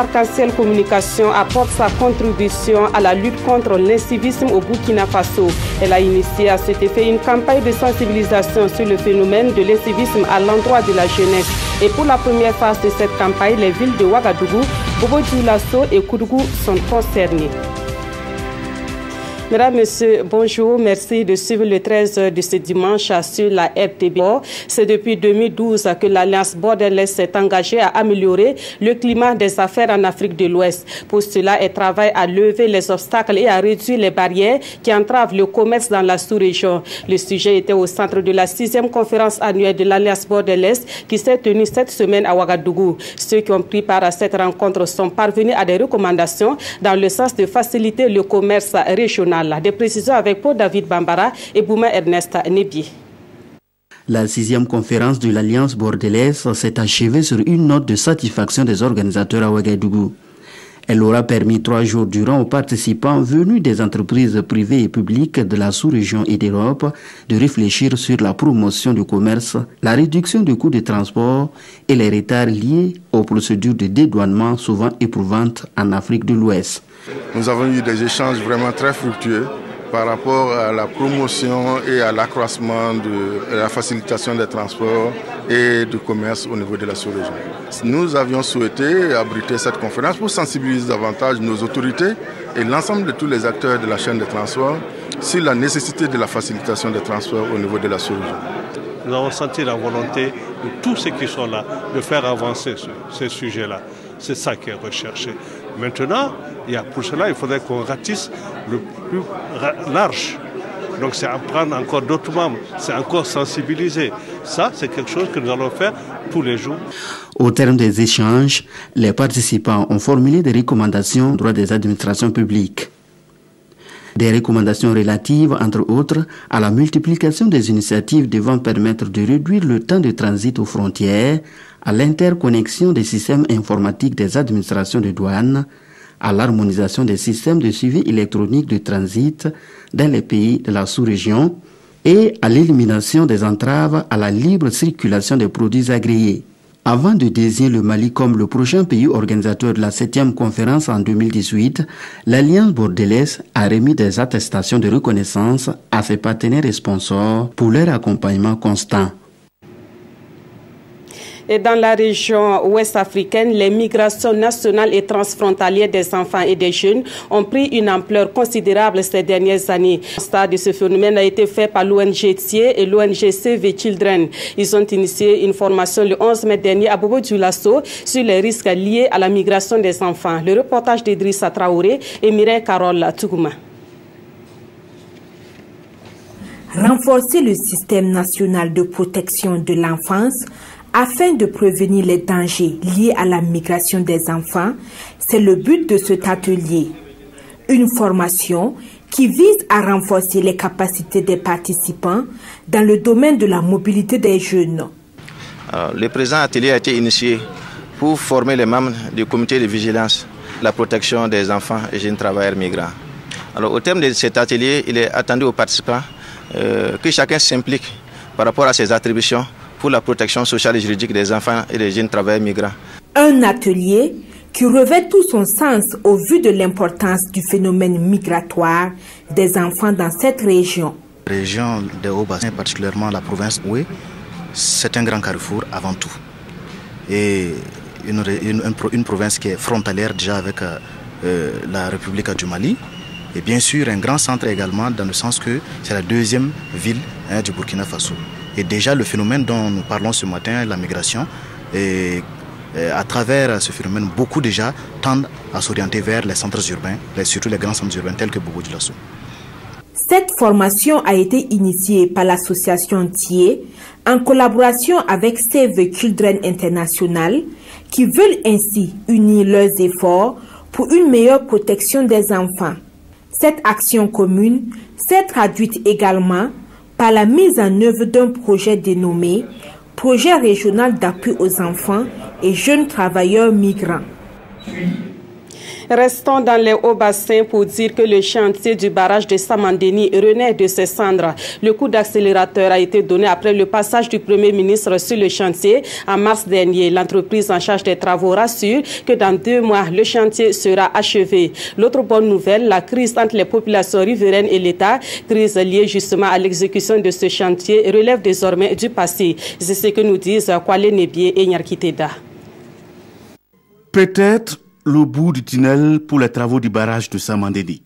Arc-en-Ciel Communication apporte sa contribution à la lutte contre l'incivisme au Burkina Faso. Elle a initié à cet effet une campagne de sensibilisation sur le phénomène de l'incivisme à l'endroit de la jeunesse. Et pour la première phase de cette campagne, les villes de Ouagadougou, Bobo-Dioulasso et Koudougou sont concernées. Mesdames, Messieurs, bonjour. Merci de suivre le 13 de ce dimanche sur la RTB. C'est depuis 2012 que l'Alliance bordelaise s'est engagée à améliorer le climat des affaires en Afrique de l'Ouest. Pour cela, elle travaille à lever les obstacles et à réduire les barrières qui entravent le commerce dans la sous-région. Le sujet était au centre de la 6e conférence annuelle de l'Alliance bordelaise qui s'est tenue cette semaine à Ouagadougou. Ceux qui ont pris part à cette rencontre sont parvenus à des recommandations dans le sens de faciliter le commerce régional. Des précisions avec Paul David Bambara et Bouma Ernest Nebi. La 6e conférence de l'Alliance bordelaise s'est achevée sur une note de satisfaction des organisateurs à Ouagadougou. Elle aura permis 3 jours durant aux participants venus des entreprises privées et publiques de la sous-région et d'Europe de réfléchir sur la promotion du commerce, la réduction du coût de transport et les retards liés aux procédures de dédouanement souvent éprouvantes en Afrique de l'Ouest. Nous avons eu des échanges vraiment très fructueux par rapport à la promotion et à l'accroissement de la facilitation des transports et du commerce au niveau de la sous-région. Nous avions souhaité abriter cette conférence pour sensibiliser davantage nos autorités et l'ensemble de tous les acteurs de la chaîne de transport sur la nécessité de la facilitation des transports au niveau de la sous-région. Nous avons senti la volonté de tous ceux qui sont là de faire avancer ces sujets-là. C'est ça qui est recherché. Maintenant, pour cela, il faudrait qu'on ratisse le plus large. Donc c'est apprendre encore d'autres membres, c'est encore sensibiliser. Ça, c'est quelque chose que nous allons faire tous les jours. Au terme des échanges, les participants ont formulé des recommandations aux droits des administrations publiques. Des recommandations relatives, entre autres, à la multiplication des initiatives devant permettre de réduire le temps de transit aux frontières, à l'interconnexion des systèmes informatiques des administrations de douane, à l'harmonisation des systèmes de suivi électronique de transit dans les pays de la sous-région et à l'élimination des entraves à la libre circulation des produits agréés. Avant de désigner le Mali comme le prochain pays organisateur de la 7e conférence en 2018, l'Alliance bordelaise a remis des attestations de reconnaissance à ses partenaires et sponsors pour leur accompagnement constant. Et dans la région ouest africaine, les migrations nationales et transfrontalières des enfants et des jeunes ont pris une ampleur considérable ces dernières années. Le constat de ce phénomène a été fait par l'ONG TIE et l'ONG Save Children. Ils ont initié une formation le 11 mai dernier à Bobo-Dioulasso sur les risques liés à la migration des enfants. Le reportage d'Idrissa Traoré et Mireille Carole Tougouma. Renforcer le système national de protection de l'enfance afin de prévenir les dangers liés à la migration des enfants, c'est le but de cet atelier. Une formation qui vise à renforcer les capacités des participants dans le domaine de la mobilité des jeunes. Le présent atelier a été initié pour former les membres du comité de vigilance, la protection des enfants et jeunes travailleurs migrants. Alors, au terme de cet atelier, il est attendu aux participants que chacun s'implique par rapport à ses attributions pour la protection sociale et juridique des enfants et des jeunes travailleurs migrants. Un atelier qui revêt tout son sens au vu de l'importance du phénomène migratoire des enfants dans cette région. La région des Hauts-Bassins, particulièrement la province Oué, c'est un grand carrefour avant tout. Et une province qui est frontalière déjà avec la République du Mali. Et bien sûr un grand centre également dans le sens que c'est la 2e ville du Burkina Faso. Et déjà le phénomène dont nous parlons ce matin, la migration, et à travers ce phénomène, beaucoup déjà tendent à s'orienter vers les centres urbains, surtout les grands centres urbains tels que Bobo-Dioulasso. Cette formation a été initiée par l'association TIE en collaboration avec Save Children International qui veulent ainsi unir leurs efforts pour une meilleure protection des enfants. Cette action commune s'est traduite également par la mise en œuvre d'un projet dénommé Projet régional d'appui aux enfants et jeunes travailleurs migrants. Restons dans les hauts-bassins pour dire que le chantier du barrage de Samandeni renaît de ses cendres. Le coup d'accélérateur a été donné après le passage du Premier ministre sur le chantier en mars dernier. L'entreprise en charge des travaux rassure que dans 2 mois, le chantier sera achevé. L'autre bonne nouvelle, la crise entre les populations riveraines et l'État, crise liée justement à l'exécution de ce chantier, relève désormais du passé. C'est ce que nous disent Kwale Nebié et Nyarkiteda. Peut-être le bout du tunnel pour les travaux du barrage de Samandeni.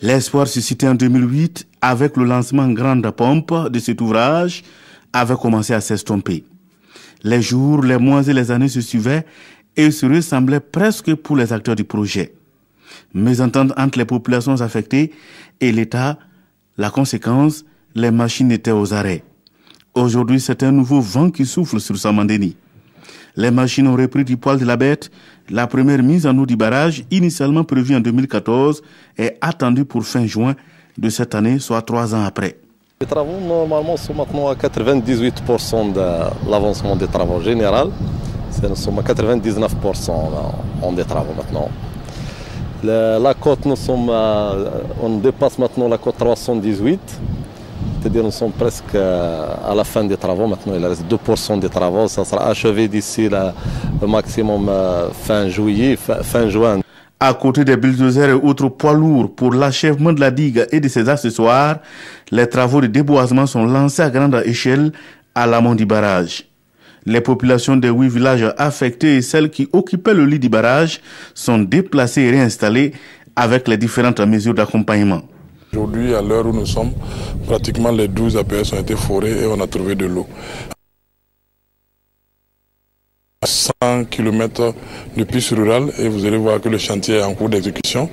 L'espoir suscité en 2008 avec le lancement grande pompe de cet ouvrage avait commencé à s'estomper. Les jours, les mois et les années se suivaient et se ressemblaient presque pour les acteurs du projet. Mésentente entre les populations affectées et l'État, la conséquence, les machines étaient aux arrêts. Aujourd'hui, c'est un nouveau vent qui souffle sur Samandeni. Les machines ont repris du poil de la bête. La première mise en eau du barrage, initialement prévue en 2014, est attendue pour fin juin de cette année, soit 3 ans après. Les travaux, normalement, sont maintenant à 98% de l'avancement des travaux généraux. Nous sommes à 99% des travaux maintenant. La cote, on dépasse maintenant la cote 318. C'est-à-dire nous sommes presque à la fin des travaux. Maintenant, il reste 2% des travaux. Ça sera achevé d'ici le maximum fin juillet, fin juin. À côté des bulldozers et autres poids lourds pour l'achèvement de la digue et de ses accessoires, les travaux de déboisement sont lancés à grande échelle à l'amont du barrage. Les populations des 8 villages affectés et celles qui occupaient le lit du barrage sont déplacées et réinstallées avec les différentes mesures d'accompagnement. Aujourd'hui, à l'heure où nous sommes, pratiquement les 12 APS ont été forés et on a trouvé de l'eau. À 100 km de piste rurale et vous allez voir que le chantier est en cours d'exécution.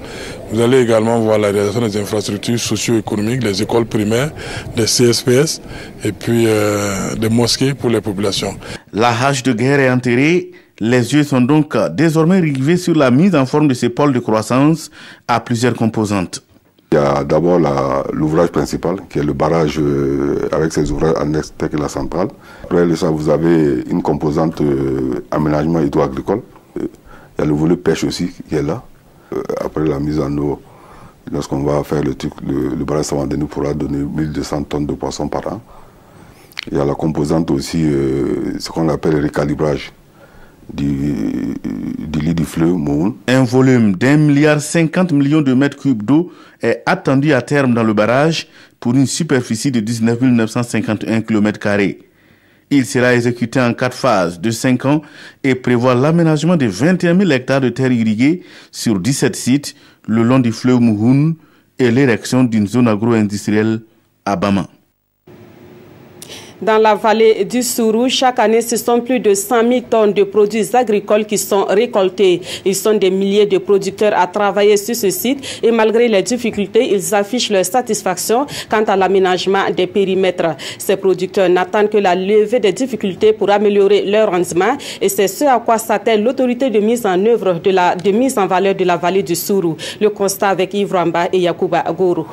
Vous allez également voir la réalisation des infrastructures socio-économiques, des écoles primaires, des CSPS et puis des mosquées pour les populations. La hache de guerre est enterrée. Les yeux sont donc désormais rivés sur la mise en forme de ces pôles de croissance à plusieurs composantes. Il y a d'abord l'ouvrage principal, qui est le barrage avec ses ouvrages annexes tels que la centrale. Après ça, vous avez une composante aménagement hydro-agricole. Il y a le volet pêche aussi qui est là. Après la mise en eau, lorsqu'on va faire le barrage Samandeni pourra donner 1200 tonnes de poissons par an. Il y a la composante aussi, ce qu'on appelle le recalibrage du lit du fleuve Mohun. Un volume d'1,50 milliard de mètres cubes d'eau est attendu à terme dans le barrage pour une superficie de 19 951 km². Il sera exécuté en 4 phases de 5 ans et prévoit l'aménagement de 21 000 hectares de terres irriguées sur 17 sites le long du fleuve Mohun et l'érection d'une zone agro-industrielle à Bama. Dans la vallée du Sourou, chaque année, ce sont plus de 100 000 tonnes de produits agricoles qui sont récoltés. Ils sont des milliers de producteurs à travailler sur ce site et malgré les difficultés, ils affichent leur satisfaction quant à l'aménagement des périmètres. Ces producteurs n'attendent que la levée des difficultés pour améliorer leur rendement et c'est ce à quoi s'attelle l'autorité de mise en œuvre de mise en valeur de la vallée du Sourou. Le constat avec Yves Ramba et Yacouba Agoro.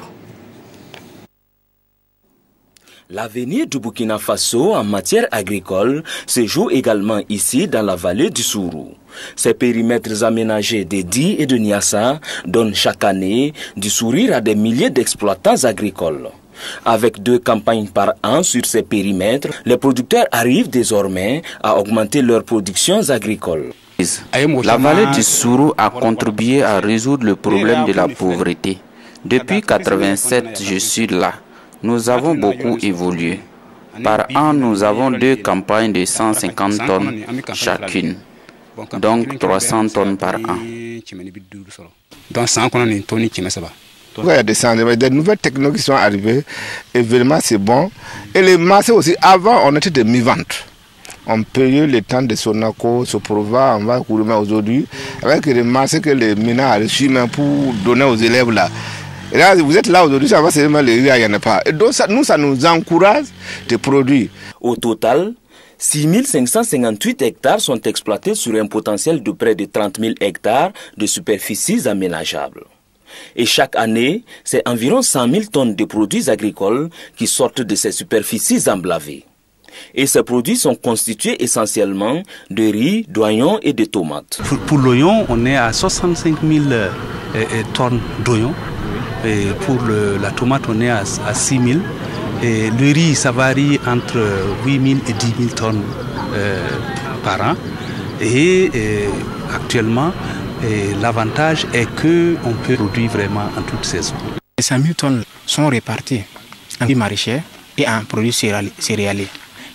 L'avenir du Burkina Faso en matière agricole se joue également ici dans la vallée du Sourou. Ces périmètres aménagés de Di et de Niassa donnent chaque année du sourire à des milliers d'exploitants agricoles. Avec 2 campagnes par an sur ces périmètres, les producteurs arrivent désormais à augmenter leurs productions agricoles. La vallée du Sourou a contribué à résoudre le problème de la pauvreté. Depuis 1987, je suis là. Nous avons beaucoup évolué. Par an, nous avons 2 campagnes de 150 tonnes chacune, donc 300 tonnes par an. Il y a des nouvelles technologies qui sont arrivées, et vraiment c'est bon. Et les marchés aussi, avant on était des mi-ventes. On payait le temps de Sonaco, Soprova, on va courir aujourd'hui, avec les marchés que les mineurs ont reçus pour donner aux élèves là. Et là, vous êtes là aujourd'hui, ça va seulement les riz, il n'y en a pas. Et donc, ça nous encourage de produire. Au total, 6 558 hectares sont exploités sur un potentiel de près de 30 000 hectares de superficies aménageables. Et chaque année, c'est environ 100 000 tonnes de produits agricoles qui sortent de ces superficies emblavées. Et ces produits sont constitués essentiellement de riz, d'oignons et de tomates. Pour l'oignon, on est à 65 000 tonnes d'oignons. Et pour la tomate, on est à 6 000. Et le riz, ça varie entre 8 000 et 10 000 tonnes par an. Et actuellement, l'avantage est qu'on peut produire vraiment en toute saison. Les 100 000 tonnes sont réparties en riz maraîcher et en produits céréaliers.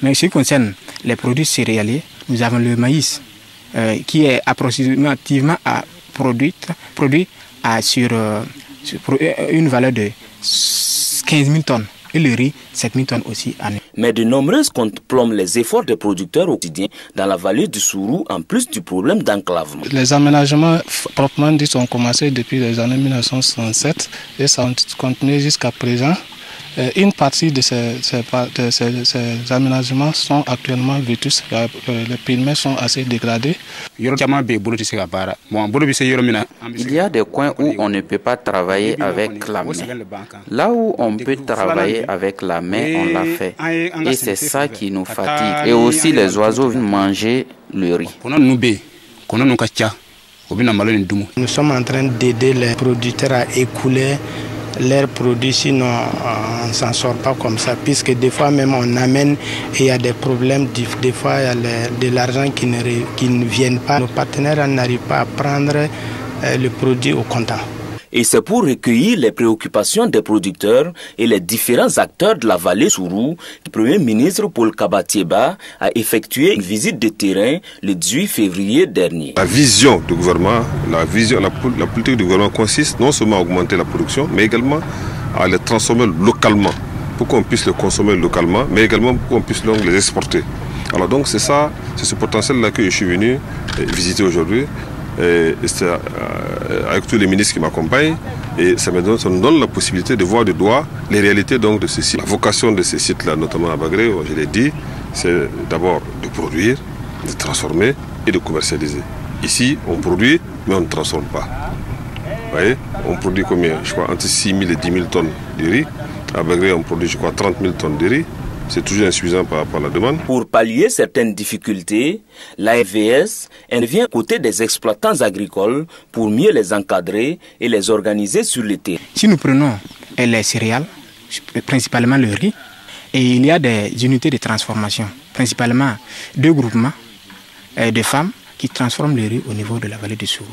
Mais en ce qui concerne les produits céréaliers, nous avons le maïs qui est approximativement produit sur une valeur de 15 000 tonnes. Et le riz, 7 000 tonnes aussi année. Mais de nombreuses comptes plombent les efforts des producteurs au quotidien dans la vallée du Sourou, en plus du problème d'enclavement. Les aménagements proprement dits ont commencé depuis les années 1967 et ça a continué jusqu'à présent. Une partie de ces aménagements sont actuellement vétustes, les périmètres sont assez dégradés. Il y a des coins où on ne peut pas travailler avec la main. Là où on peut travailler avec la main, on l'a fait. Et c'est ça qui nous fatigue. Et aussi les oiseaux viennent manger le riz. Nous sommes en train d'aider les producteurs à écouler leurs produits, sinon on ne s'en sort pas comme ça, puisque des fois même on amène et il y a des problèmes, des fois il y a de l'argent qui ne viennent pas. Nos partenaires n'arrivent pas à prendre le produit au comptant. Et c'est pour recueillir les préoccupations des producteurs et les différents acteurs de la vallée Sourou que le Premier ministre Paul Kabatieba a effectué une visite de terrain le 18 février dernier. La vision du gouvernement, la politique du gouvernement consiste non seulement à augmenter la production, mais également à les transformer localement, pour qu'on puisse les consommer localement, mais également pour qu'on puisse donc les exporter. Alors donc c'est ça, c'est ce potentiel-là que je suis venu visiter aujourd'hui. Avec tous les ministres qui m'accompagnent, et ça nous donne la possibilité de voir de doigt les réalités donc de ces sites. La vocation de ces sites-là, notamment à Bagré, je l'ai dit, c'est d'abord de produire, de transformer et de commercialiser. Ici, on produit, mais on ne transforme pas. Vous voyez, on produit combien? Je crois entre 6 000 et 10 000 tonnes de riz. À Bagré, on produit, je crois, 30 000 tonnes de riz. C'est toujours insuffisant par rapport à la demande. Pour pallier certaines difficultés, l'AFVS intervient aux côtés des exploitants agricoles pour mieux les encadrer et les organiser sur le terrain. Si nous prenons les céréales, principalement le riz, et il y a des unités de transformation, principalement 2 groupements de femmes qui transforment le riz au niveau de la vallée du Sourou.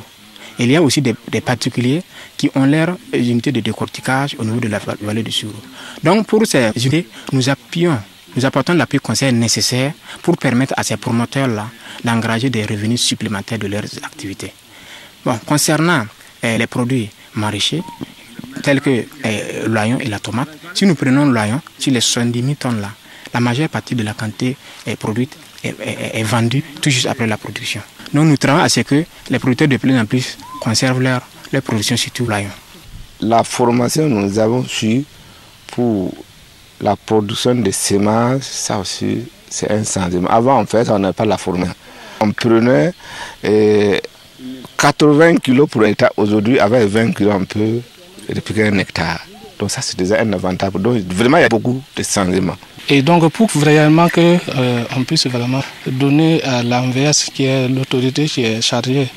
Il y a aussi des particuliers qui ont leurs unités de décortiquage au niveau de la vallée du Sourou. Donc pour ces unités, nous apportons l'appui conseil nécessaire pour permettre à ces promoteurs-là d'engager des revenus supplémentaires de leurs activités. Bon, concernant les produits maraîchers, tels que l'oignon et la tomate, si nous prenons l'oignon, sur les 70 000 tonnes là, la majeure partie de la quantité produite est vendue tout juste après la production. Donc nous travaillons à ce que les producteurs de plus en plus conservent leur production, surtout l'oignon. La formation que nous avons eue pour la production de semences, ça aussi c'est un changement. Avant en fait on n'avait pas la formation. On prenait 80 kg pour un hectare, aujourd'hui avec 20 kg on peut répliquer un hectare. Donc ça c'est déjà un avantage. Donc vraiment il y a beaucoup de changements. Et donc pour vraiment qu'on puisse vraiment donner à l'ANVS, qui est l'autorité qui est chargée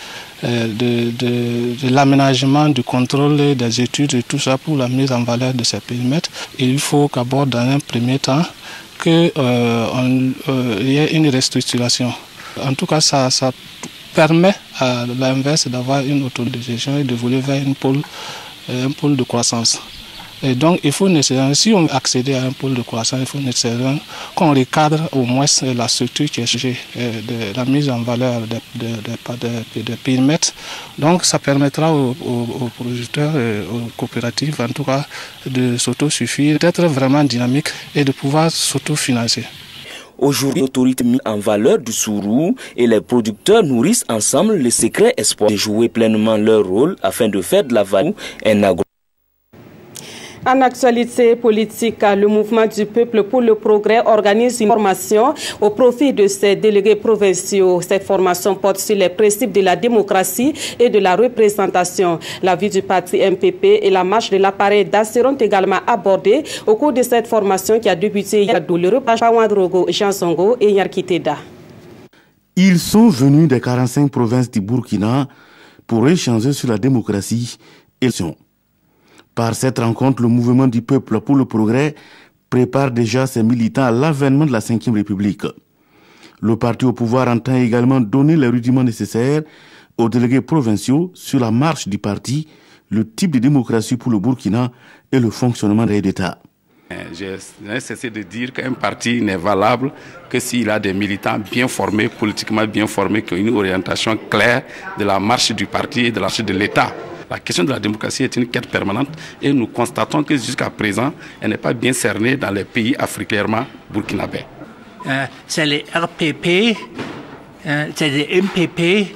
de l'aménagement, du contrôle des études et tout ça pour la mise en valeur de ces périmètres, il faut qu'abord dans un premier temps qu'il y ait une restructuration. En tout cas ça permet à l'ANVS d'avoir une autorité de gestion et d'évoluer vers un pôle de croissance. Et donc, il faut nécessairement, si on accède à un pôle de croissance, il faut nécessairement qu'on recadre au moins la structure qui est chargée de la mise en valeur des périmètres. Donc, ça permettra aux producteurs, aux coopératives, en tout cas, de s'autosuffire, d'être vraiment dynamiques et de pouvoir s'autofinancer. Aujourd'hui, l'autorité mise en valeur du Sourou et les producteurs nourrissent ensemble le secret espoir de jouer pleinement leur rôle afin de faire de la vallée un agro. En actualité politique, le mouvement du peuple pour le progrès organise une formation au profit de ses délégués provinciaux. Cette formation porte sur les principes de la démocratie et de la représentation. La vie du parti MPP et la marche de l'appareil d'A seront également abordées au cours de cette formation qui a débuté hier. Le repas Wadrogo, Jean Songo et Yarkiteda. Ils sont venus des 45 provinces du Burkina pour échanger sur la démocratie et l'action. Par cette rencontre, le mouvement du peuple pour le progrès prépare déjà ses militants à l'avènement de la Ve République. Le parti au pouvoir entend également donner les rudiments nécessaires aux délégués provinciaux sur la marche du parti, le type de démocratie pour le Burkina et le fonctionnement des États. Je n'ai cessé de dire qu'un parti n'est valable que s'il a des militants bien formés, politiquement bien formés, qui ont une orientation claire de la marche du parti et de la marche de l'État. La question de la démocratie est une quête permanente et nous constatons que jusqu'à présent, elle n'est pas bien cernée dans les pays africains burkinabés. C'est les RPP, c'est les MPP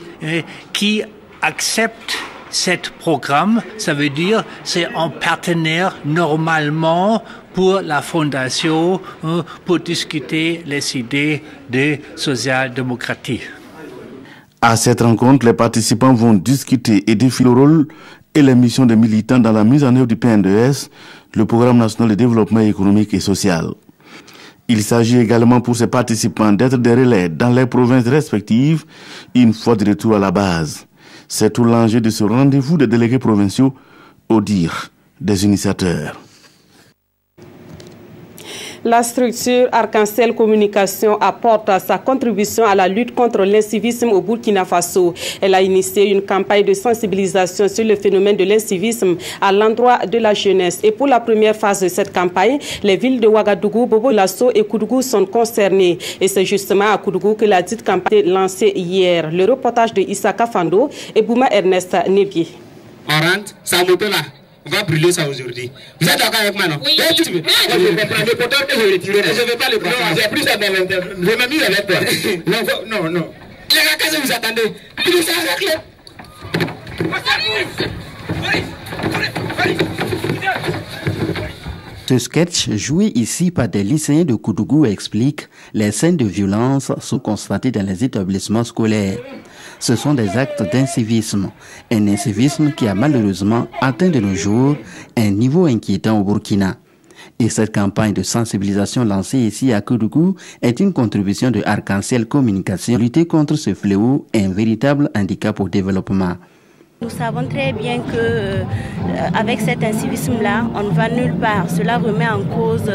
qui acceptent ce programme. Ça veut dire c'est un partenaire normalement pour la fondation pour discuter les idées de social-démocratie. À cette rencontre, les participants vont discuter et définir le rôle et les missions des militants dans la mise en œuvre du PNDS, le Programme national de développement économique et social. Il s'agit également pour ces participants d'être des relais dans les provinces respectives une fois de retour à la base. C'est tout l'enjeu de ce rendez-vous des délégués provinciaux au dire des initiateurs. La structure Arc-en-Ciel Communication apporte sa contribution à la lutte contre l'incivisme au Burkina Faso. Elle a initié une campagne de sensibilisation sur le phénomène de l'incivisme à l'endroit de la jeunesse. Et pour la première phase de cette campagne, les villes de Ouagadougou, Bobo-Lasso et Koudougou sont concernées. Et c'est justement à Koudougou que la dite campagne a été lancée hier. Le reportage de Issa Kafando et Bouma Ernest Nebier. On rentre, ça monte là. On va brûler ça aujourd'hui. Vous êtes d'accord avec moi, non? Oui. Je vais prendre le porteur que je vais retirer. Je ne vais pas le prendre. Non, j'ai pris ça dans l'internet. Je m'ai mis avec toi. Non. Les gars, qu'est-ce que vous attendez? Prenez ça avec Ce sketch, joué ici par des lycéens de Koudougou, explique les scènes de violence sont constatées dans les établissements scolaires. Ce sont des actes d'incivisme, un incivisme qui a malheureusement atteint de nos jours un niveau inquiétant au Burkina. Et cette campagne de sensibilisation lancée ici à Koudougou est une contribution de Arc-en-Ciel Communication. Lutter contre ce fléau est un véritable handicap au développement. Nous savons très bien que avec cet incivisme-là, on ne va nulle part. Cela remet en cause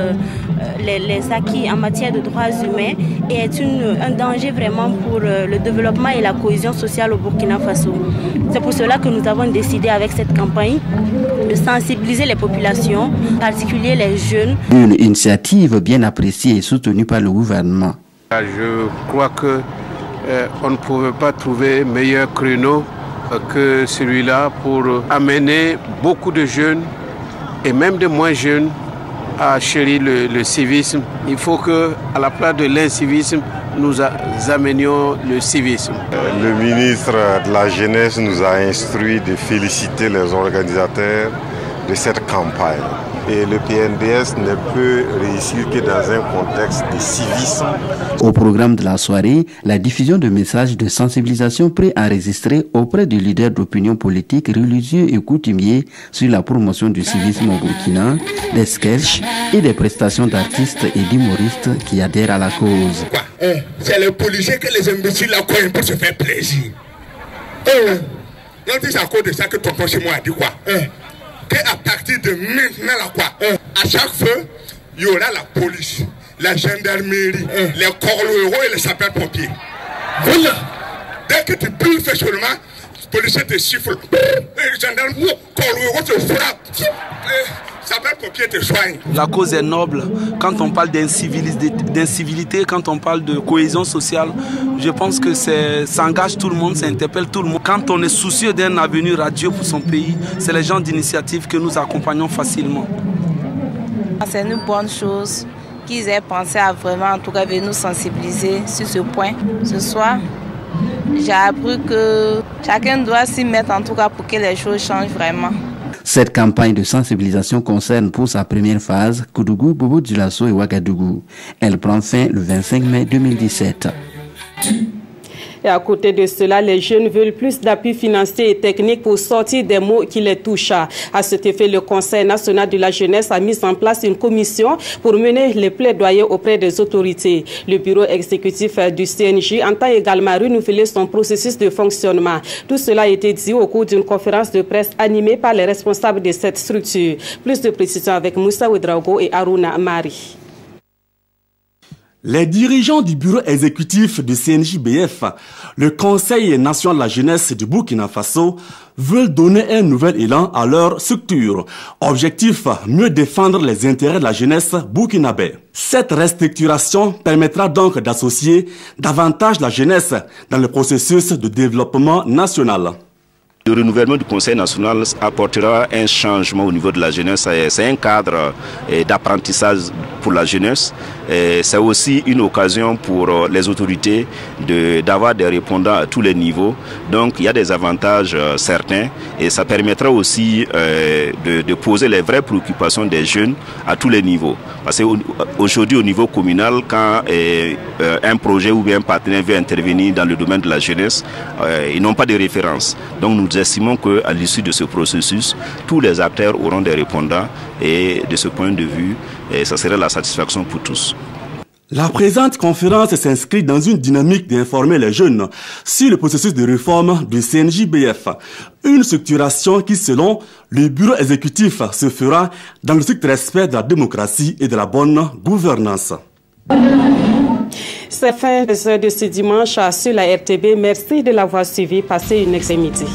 les acquis en matière de droits humains et est un danger vraiment pour le développement et la cohésion sociale au Burkina Faso. C'est pour cela que nous avons décidé avec cette campagne de sensibiliser les populations, en particulier les jeunes. Une initiative bien appréciée et soutenue par le gouvernement. Je crois que on ne pouvait pas trouver meilleur créneau que celui-là pour amener beaucoup de jeunes et même de moins jeunes à chérir le civisme. Il faut que, à la place de l'incivisme, nous amenions le civisme. Le ministre de la Jeunesse nous a instruit de féliciter les organisateurs de cette campagne. Et le PNDS ne peut réussir que dans un contexte de civisme. Au programme de la soirée, la diffusion de messages de sensibilisation préenregistrés auprès des leaders d'opinion politique, religieux et coutumiers sur la promotion du civisme au Burkina, des sketchs et des prestations d'artistes et d'humoristes qui adhèrent à la cause. C'est les policiers que les imbéciles la cognent pour se faire plaisir. Donc c'est à cause de ça que tonton chez moi a dit quoi? Qu'à partir de maintenant, à chaque feu, il y aura la police, la gendarmerie, les corps et les sapeurs-pompiers. Voilà. Dès que tu pries seulement, les policiers te sifflent, les gendarmes, corps te frappent, sapeurs-pompiers te soignent. La cause est noble. Quand on parle d'incivilité, quand on parle de cohésion sociale, je pense que ça engage tout le monde, ça interpelle tout le monde. Quand on est soucieux d'un avenir radieux pour son pays, c'est les gens d'initiative que nous accompagnons facilement. C'est une bonne chose qu'ils aient pensé à vraiment, en tout cas, venir nous sensibiliser sur ce point. Ce soir, j'ai appris que chacun doit s'y mettre, en tout cas, pour que les choses changent vraiment. Cette campagne de sensibilisation concerne pour sa première phase Koudougou, Bobo-Dioulasso et Ouagadougou. Elle prend fin le 25 mai 2017. Et à côté de cela, les jeunes veulent plus d'appui financier et technique pour sortir des maux qui les touchent. À cet effet, le Conseil national de la jeunesse a mis en place une commission pour mener les plaidoyers auprès des autorités. Le bureau exécutif du CNJ entend également renouveler son processus de fonctionnement. Tout cela a été dit au cours d'une conférence de presse animée par les responsables de cette structure. Plus de précisions avec Moussa Ouedraogo et Aruna Mari. Les dirigeants du bureau exécutif du CNJ-BF, le Conseil national de la jeunesse du Burkina Faso, veulent donner un nouvel élan à leur structure. Objectif, mieux défendre les intérêts de la jeunesse burkinabé. Cette restructuration permettra donc d'associer davantage la jeunesse dans le processus de développement national. Le renouvellement du Conseil national apportera un changement au niveau de la jeunesse. C'est un cadre d'apprentissage pour la jeunesse. C'est aussi une occasion pour les autorités d'avoir des répondants à tous les niveaux. Donc il y a des avantages certains et ça permettra aussi de poser les vraies préoccupations des jeunes à tous les niveaux. Parce qu'aujourd'hui au niveau communal, quand un projet ou bien un partenaire veut intervenir dans le domaine de la jeunesse, ils n'ont pas de référence. Donc nous estimons qu'à l'issue de ce processus, tous les acteurs auront des répondants et de ce point de vue, ça serait la satisfaction pour tous. La présente conférence s'inscrit dans une dynamique d'informer les jeunes sur le processus de réforme du CNJ-BF. Une structuration qui, selon le bureau exécutif, se fera dans le strict respect de la démocratie et de la bonne gouvernance. C'est fin de ce dimanche sur la RTB. Merci de l'avoir suivi. Passez une excellente midi.